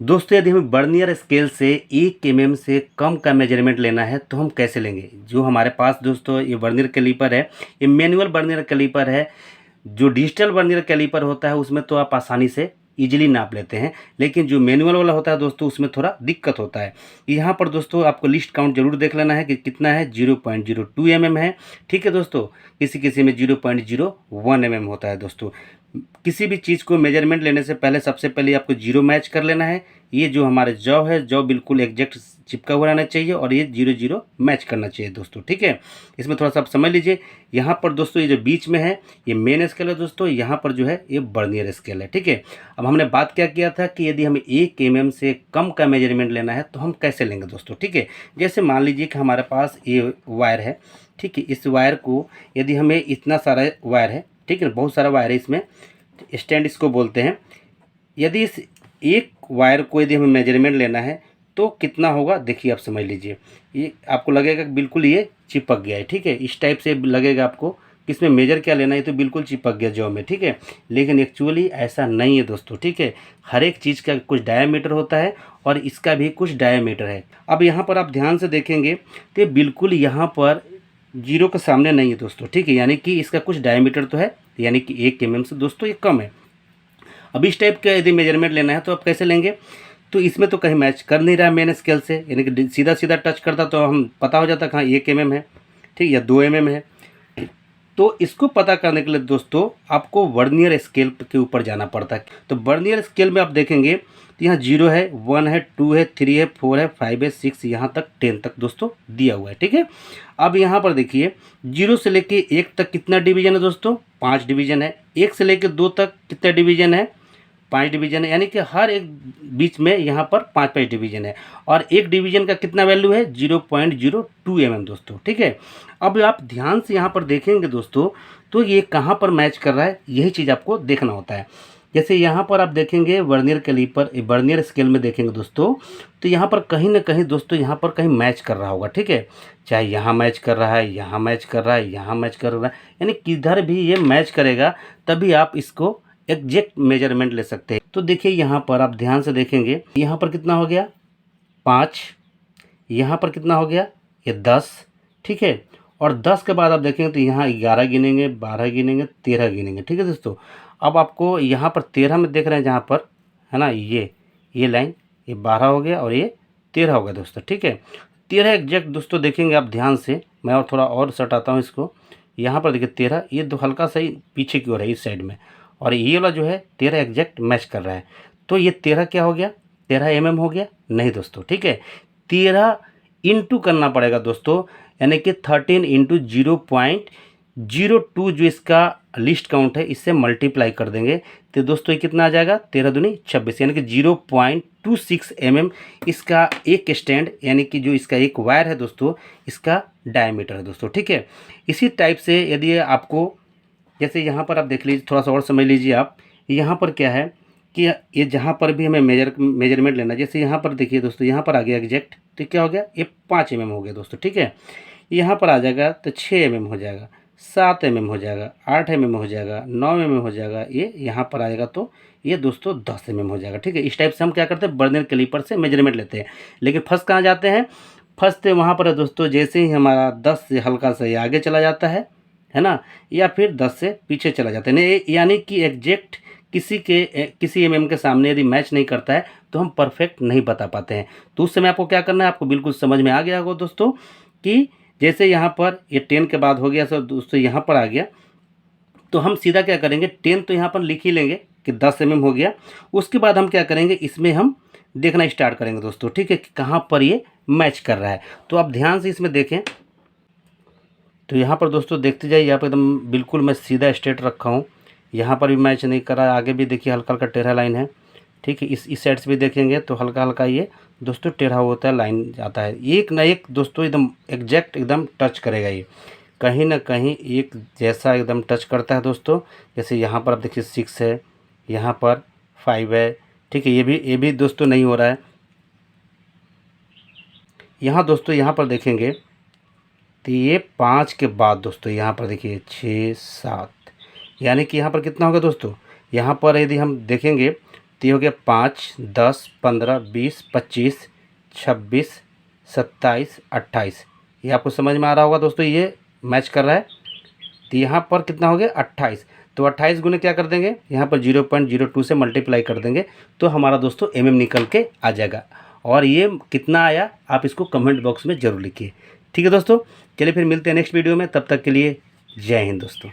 दोस्तों यदि हमें वर्नियर स्केल से 1 mm से कम का मेजरमेंट लेना है तो हम कैसे लेंगे। जो हमारे पास दोस्तों ये वर्नियर कैलिपर है, ये मैनुअल वर्नियर कैलिपर है। जो डिजिटल वर्नियर कैलिपर होता है उसमें तो आप आसानी से इजीली नाप लेते हैं, लेकिन जो मैनुअल वाला होता है दोस्तों उसमें थोड़ा दिक्कत होता है। यहाँ पर दोस्तों आपको लिस्ट काउंट जरूर देख लेना है कि कितना है। 0.02 mm है, ठीक है दोस्तों। किसी किसी में 0.01 mm होता है दोस्तों। किसी भी चीज़ को मेजरमेंट लेने से पहले सबसे पहले आपको जीरो मैच कर लेना है। ये जो हमारे जॉ है, जॉ बिल्कुल एग्जैक्ट चिपका हुआ रहना चाहिए और ये 0 0 मैच करना चाहिए दोस्तों, ठीक है। इसमें थोड़ा सा आप समझ लीजिए। यहाँ पर दोस्तों ये जो बीच में है ये मेन स्केल है दोस्तों, यहाँ पर जो है ये वर्नियर स्केल है, ठीक है। अब हमने बात क्या किया था कि यदि हमें 1 mm से कम का मेजरमेंट लेना है तो हम कैसे लेंगे दोस्तों, ठीक है। जैसे मान लीजिए कि हमारे पास ये वायर है, ठीक है। इस वायर को यदि हमें इतना सारा वायर है, ठीक है, बहुत सारा वायर है इसमें, स्टैंड इसको बोलते हैं। यदि इस एक वायर को यदि हमें मेजरमेंट लेना है तो कितना होगा, देखिए आप समझ लीजिए। ये आपको लगेगा कि बिल्कुल ये चिपक गया है, ठीक है। इस टाइप से लगेगा आपको कि इसमें मेजर क्या लेना है, तो बिल्कुल चिपक गया जॉ में, ठीक है। लेकिन एक्चुअली ऐसा नहीं है दोस्तों, ठीक है। हर एक चीज़ का कुछ डायामीटर होता है और इसका भी कुछ डायामीटर है। अब यहाँ पर आप ध्यान से देखेंगे तो बिल्कुल यहाँ पर जीरो के सामने नहीं है दोस्तों, ठीक है। यानी कि इसका कुछ डायमीटर तो है, यानी कि 1 mm से दोस्तों ये कम है। अब इस टाइप का यदि मेजरमेंट लेना है तो आप कैसे लेंगे, तो इसमें तो कहीं मैच कर नहीं रहा है मेन स्केल से, यानी कि सीधा सीधा टच करता तो हम पता हो जाता कहाँ 1 mm है, ठीक, या 2 mm है। तो इसको पता करने के लिए दोस्तों आपको वर्नियर स्केल के ऊपर जाना पड़ता है। तो वर्नियर स्केल में आप देखेंगे तो यहाँ 0 है, 1 है, 2 है, 3 है, 4 है, 5 है, 6 यहाँ तक 10 तक दोस्तों दिया हुआ है, ठीक है। अब यहाँ पर देखिए 0 से लेके 1 तक कितना डिवीजन है दोस्तों, 5 डिवीजन है। 1 से लेके 2 तक कितना डिवीजन है, 5 डिवीजन है। यानी कि हर एक बीच में यहाँ पर 5 डिवीजन है और एक डिवीजन का कितना वैल्यू है, 0.02 mm दोस्तों, ठीक है। अब आप ध्यान से यहाँ पर देखेंगे दोस्तों तो ये कहाँ पर मैच कर रहा है, यही चीज़ आपको देखना होता है। जैसे यहाँ पर आप देखेंगे वर्नियर कैलिपर, वर्नियर स्केल में देखेंगे दोस्तों तो यहाँ पर कहीं ना कहीं दोस्तों यहाँ पर कहीं मैच कर रहा होगा, ठीक है। चाहे यहाँ मैच कर रहा है, यहाँ मैच कर रहा है, यहाँ मैच कर रहा है, यानी किधर भी ये मैच करेगा तभी आप इसको एग्जैक्ट मेजरमेंट ले सकते हैं। तो देखिए यहाँ पर आप ध्यान से देखेंगे, यहाँ पर कितना हो गया 5, यहाँ पर कितना हो गया ये 10, ठीक है। और 10 के बाद आप देखेंगे तो यहाँ 11 गिनेंगे, 12 गिनेंगे, 13 गिनेंगे, ठीक है दोस्तों। अब आपको यहाँ पर 13 में देख रहे हैं जहाँ पर है ना, ये लाइन, ये 12 हो गया और ये 13 हो गया दोस्तों, ठीक है। 13 एग्जैक्ट दोस्तों देखेंगे आप ध्यान से, मैं और थोड़ा और सटाता हूँ इसको। यहाँ पर देखिए 13, ये दो हल्का सा ही पीछे की ओर है इस साइड में, और ये वाला जो है 13 एग्जैक्ट मैच कर रहा है। तो ये 13 क्या हो गया, 13 mm हो गया नहीं दोस्तों, ठीक है। 13 इंटू करना पड़ेगा दोस्तों, यानी कि 13 इंटू 0.02 जो इसका लिस्ट काउंट है इससे मल्टीप्लाई कर देंगे तो दोस्तों ये कितना आ जाएगा, 13 दूनी 26, यानी कि 0.26 mm इसका एक स्टैंड, यानी कि जो इसका एक वायर है दोस्तों इसका डायमीटर है दोस्तों, ठीक है। इसी टाइप से यदि आपको, जैसे यहाँ पर आप देख लीजिए, थोड़ा सा और समझ लीजिए आप, यहाँ पर क्या है कि ये जहाँ पर भी हमें मेजरमेंट लेना है, जैसे यहाँ पर देखिए दोस्तों, यहाँ पर आ गया एग्जैक्ट, तो क्या हो गया ये 5 mm हो गया दोस्तों, ठीक है। यहाँ पर आ जाएगा तो 6 mm हो जाएगा, 7 mm हो जाएगा, 8 mm हो जाएगा, 9 mm हो जाएगा, ये यहाँ पर आएगा तो ये दोस्तों 10 mm हो जाएगा, ठीक है। इस टाइप से हम क्या करते हैं, वर्नियर कैलिपर से मेजरमेंट लेते हैं। लेकिन फंस कहाँ जाते हैं, फंसते वहाँ पर है दोस्तों जैसे ही हमारा 10 से हल्का सा ये आगे चला जाता है ना, या फिर 10 से पीछे चला जाता है, यानी कि एग्जैक्ट किसी mm के सामने यदि मैच नहीं करता है तो हम परफेक्ट नहीं बता पाते हैं। तो उस समय आपको क्या करना है, आपको बिल्कुल समझ में आ गया होगा दोस्तों कि जैसे यहाँ पर ये 10 के बाद हो गया सर दोस्तों, यहाँ पर आ गया तो हम सीधा क्या करेंगे, 10 तो यहाँ पर लिख ही लेंगे कि 10 mm हो गया। उसके बाद हम क्या करेंगे, इसमें हम देखना स्टार्ट करेंगे दोस्तों, ठीक है, कि कहाँ पर ये मैच कर रहा है। तो आप ध्यान से इसमें देखें तो यहाँ पर दोस्तों देखते जाइए, यहाँ पर एकदम बिल्कुल मैं सीधा स्ट्रेट रखा हूँ, यहाँ पर भी मैच नहीं कर रहा है, आगे भी देखिए हल्का हल्का टेढ़ा लाइन है, ठीक है। इस साइड से भी देखेंगे तो हल्का हल्का ये दोस्तों टेढ़ा होता है, लाइन जाता है, एक ना एक दोस्तों एकदम एग्जैक्ट एकदम टच करेगा, ये कहीं ना कहीं एक जैसा एकदम टच करता है दोस्तों। जैसे यहाँ पर आप देखिए 6 है, यहाँ पर 5 है, ठीक है। ये भी दोस्तों नहीं हो रहा है। यहाँ दोस्तों यहाँ पर देखेंगे तो ये 5 के बाद दोस्तों यहाँ पर देखिए 6 7, यानी कि यहाँ पर कितना होगा दोस्तों, यहाँ पर यदि हम देखेंगे तो ये हो गया 5, 10, 15, 20, 25, 26, 27, 28। ये आपको समझ में आ रहा होगा दोस्तों, ये मैच कर रहा है। तो यहाँ पर कितना हो गया 28। तो 28 गुने क्या कर देंगे, यहाँ पर 0.02 से मल्टीप्लाई कर देंगे तो हमारा दोस्तों निकल के आ जाएगा। और ये कितना आया आप इसको कमेंट बॉक्स में ज़रूर लिखिए। ठीक है दोस्तों, चलिए फिर मिलते हैं नेक्स्ट वीडियो में, तब तक के लिए जय हिंद दोस्तों।